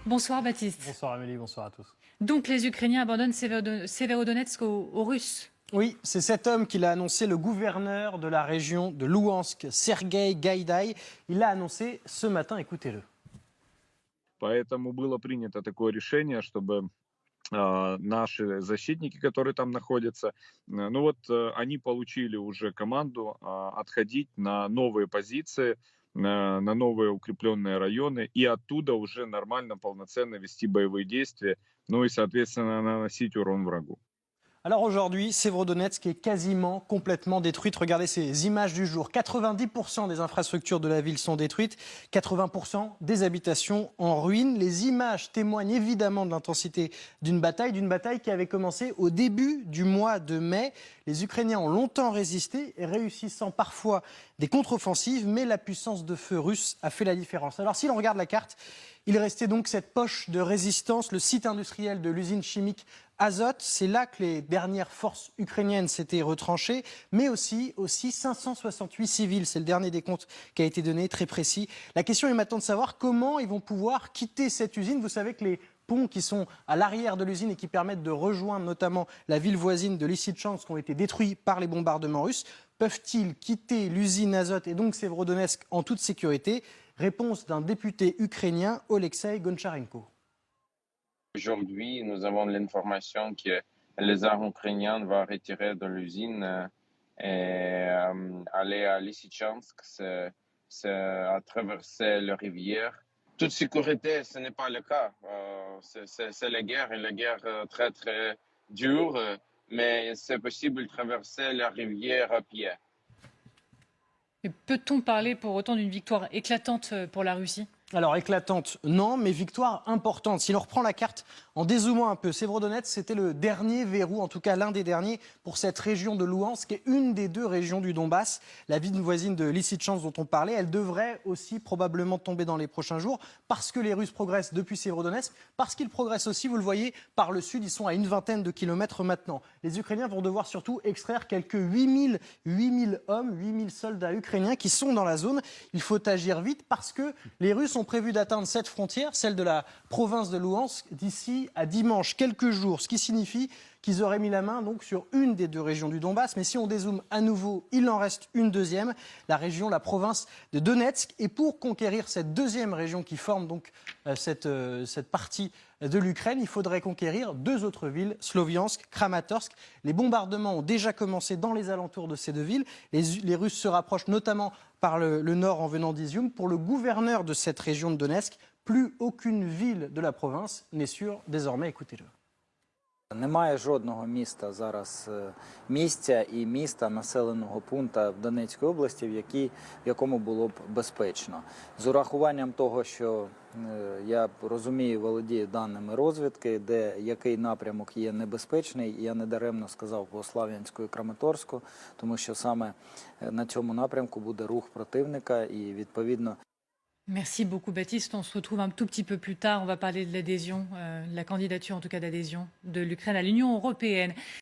Bonsoir Baptiste. Bonsoir Amélie, bonsoir à tous. Donc les Ukrainiens abandonnent Severodonetsk aux Russes. Oui, c'est cet homme qui l'a annoncé, le gouverneur de la région de Louhansk, Sergueï Gaïdaï. Il l'a annoncé ce matin, écoutez-le. Поэтому было принято такое решение, чтобы наши защитники, которые там находятся, они получили уже команду отходить на новые позиции, на новые укрепленные районы и оттуда уже нормально, полноценно вести боевые действия, ну и, соответственно, наносить урон врагу. Alors aujourd'hui, Severodonetsk est quasiment complètement détruite. Regardez ces images du jour. 90% des infrastructures de la ville sont détruites, 80% des habitations en ruine. Les images témoignent évidemment de l'intensité d'une bataille qui avait commencé au début du mois de mai. Les Ukrainiens ont longtemps résisté, réussissant parfois des contre-offensives, mais la puissance de feu russe a fait la différence. Alors si l'on regarde la carte, il restait donc cette poche de résistance, le site industriel de l'usine chimique Azot. C'est là que les dernières forces ukrainiennes s'étaient retranchées, mais aussi 568 civils. C'est le dernier décompte qui a été donné, très précis. La question est maintenant de savoir comment ils vont pouvoir quitter cette usine. Vous savez que les ponts qui sont à l'arrière de l'usine et qui permettent de rejoindre notamment la ville voisine de Lysychansk ont été détruits par les bombardements russes. Peuvent-ils quitter l'usine Azot et donc Severodonetsk en toute sécurité? Réponse d'un député ukrainien, Oleksiy Goncharenko. Aujourd'hui, nous avons l'information que les armes ukrainiennes vont retirer de l'usine et aller à Lysychansk, c'est à traverser la rivière. Toute sécurité, ce n'est pas le cas. C'est la guerre, et la guerre très très dure, mais c'est possible de traverser la rivière à pied. Mais peut-on parler pour autant d'une victoire éclatante pour la Russie ? Alors éclatante, non, mais victoire importante. Si l'on reprend la carte en dézoomant un peu, Severodonetsk, c'était le dernier verrou, en tout cas l'un des derniers, pour cette région de Louhansk, qui est une des deux régions du Donbass. La ville voisine de Lysychansk dont on parlait, elle devrait aussi probablement tomber dans les prochains jours, parce que les Russes progressent depuis Severodonetsk, parce qu'ils progressent aussi, vous le voyez, par le sud, ils sont à une vingtaine de kilomètres maintenant. Les Ukrainiens vont devoir surtout extraire quelques 8000 hommes, 8000 soldats ukrainiens qui sont dans la zone. Il faut agir vite parce que les Russes ont prévu d'atteindre cette frontière, celle de la province de Louhansk, d'ici à dimanche, quelques jours, ce qui signifie qu'ils auraient mis la main donc sur une des deux régions du Donbass. Mais si on dézoome à nouveau, il en reste une deuxième, la province de Donetsk. Et pour conquérir cette deuxième région qui forme donc cette partie de l'Ukraine, il faudrait conquérir deux autres villes, Sloviansk, Kramatorsk. Les bombardements ont déjà commencé dans les alentours de ces deux villes. Les Russes se rapprochent notamment par le nord en venant d'Izium. Pour le gouverneur de cette région de Donetsk, plus aucune ville de la province n'est sûre désormais. Écoutez-le. Немає жодного міста зараз, місця і міста, населеного пункту в Донецькій області, в якому було б безпечно. З урахуванням того, що я розумію, володію даними розвідки, де який напрямок є небезпечний, я недаремно сказав по Слав'янську і Краматорську, тому що саме на цьому напрямку буде рух противника і відповідно. Merci beaucoup Baptiste. On se retrouve un tout petit peu plus tard. On va parler de l'adhésion, la candidature en tout cas d'adhésion de l'Ukraine à l'Union européenne.